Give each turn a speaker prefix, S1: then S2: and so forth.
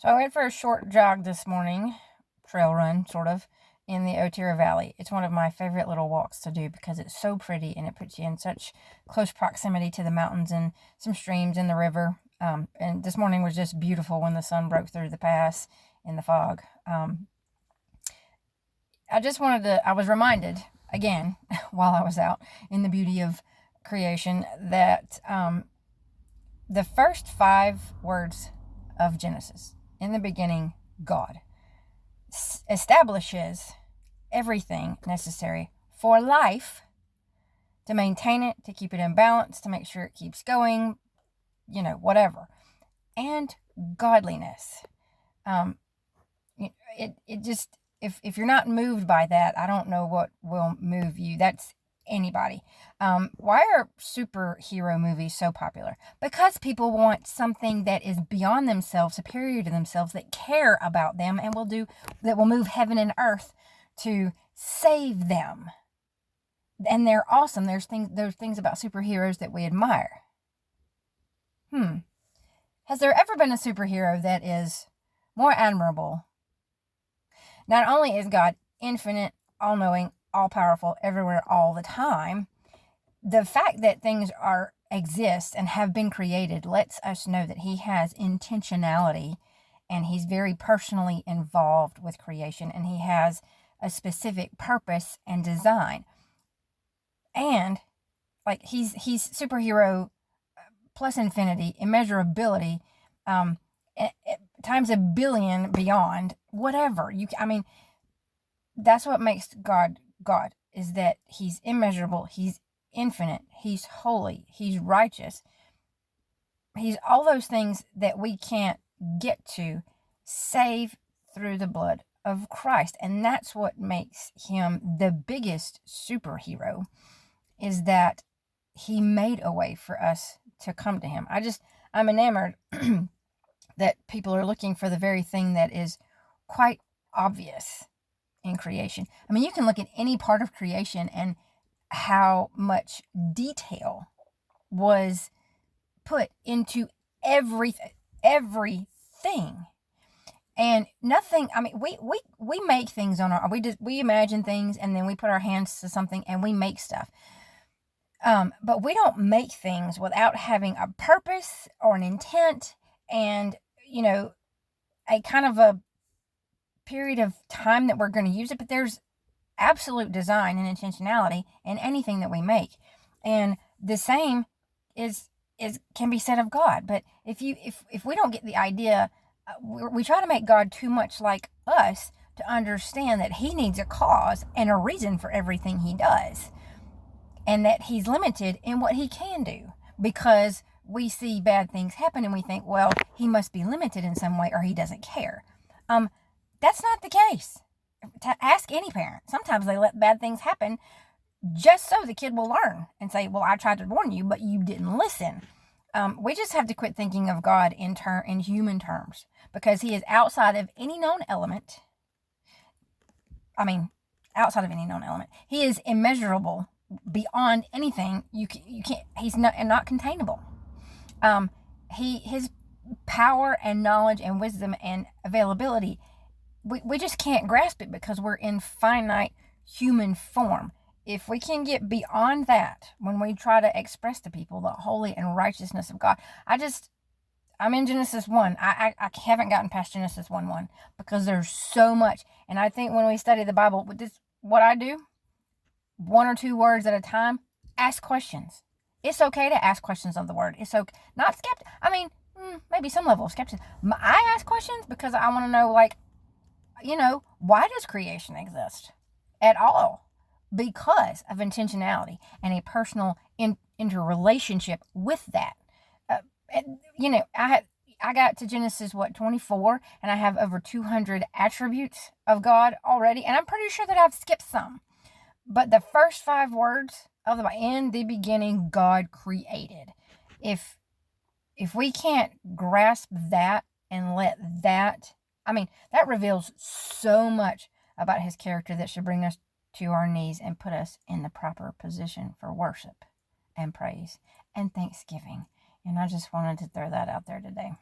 S1: So I went for a short jog this morning, trail run, sort of, in the Otira Valley. It's one of my favorite little walks to do because it's so pretty and it puts you in such close proximity to the mountains and some streams in the river. And this morning was just beautiful when the sun broke through the pass in the fog. I was reminded again while I was out in the beauty of creation that the first 5 words of Genesis, in the beginning, God, establishes everything necessary for life, to maintain it, to keep it in balance, to make sure it keeps going, whatever, and godliness. It just, if you're not moved by that, I don't know what will move you. That's anybody. Why are superhero movies so popular? Because people want something that is beyond themselves, superior to themselves, that care about them and that will move heaven and earth to save them. And they're awesome. There's things about superheroes that we admire. Has there ever been a superhero that is more admirable? Not only is God infinite, all-knowing, all-powerful, everywhere, all the time, the fact that things exist and have been created lets us know that he has intentionality, and he's very personally involved with creation, and he has a specific purpose and design. And like he's superhero plus infinity, immeasurability, times a billion beyond, whatever. That's what makes God, is that he's immeasurable, he's infinite, he's holy, he's righteous. He's all those things that we can't get to, save through the blood of Christ. And that's what makes him the biggest superhero, is that he made a way for us to come to him. I'm enamored that people are looking for the very thing that is quite obvious in creation. You can look at any part of creation and how much detail was put into everything. And nothing, we make things we imagine things, and then we put our hands to something and we make stuff. But we don't make things without having a purpose or an intent and, a kind of a period of time that we're going to use it. But there's absolute design and intentionality in anything that we make. And the same can be said of God. But if we don't get the idea, we try to make God too much like us to understand that he needs a cause and a reason for everything he does, and that he's limited in what he can do, because we see bad things happen and we think, well, he must be limited in some way, or he doesn't care. That's not the case. To ask any parent. Sometimes they let bad things happen just so the kid will learn and say, well, I tried to warn you, but you didn't listen. We just have to quit thinking of God in human terms, because he is outside of any known element. Outside of any known element. He is immeasurable, beyond anything you can't. He's not containable. His power and knowledge and wisdom and availability, we just can't grasp it, because we're in finite human form. If we can get beyond that, when we try to express to people the holy and righteousness of God, I'm in Genesis 1. I haven't gotten past Genesis 1:1, because there's so much. And I think when we study the Bible, what I do, 1 or 2 words at a time, ask questions. It's okay to ask questions of the word. It's okay. Not skeptic. Maybe some level of skepticism. I ask questions because I want to know, why does creation exist at all? Because of intentionality and a personal interrelationship with that. I got to Genesis 24, and I have over 200 attributes of God already, and I'm pretty sure that I've skipped some. But the first 5 words of in the beginning, God created. If we can't grasp that and let that reveals so much about his character that should bring us to our knees and put us in the proper position for worship and praise and thanksgiving. And I just wanted to throw that out there today.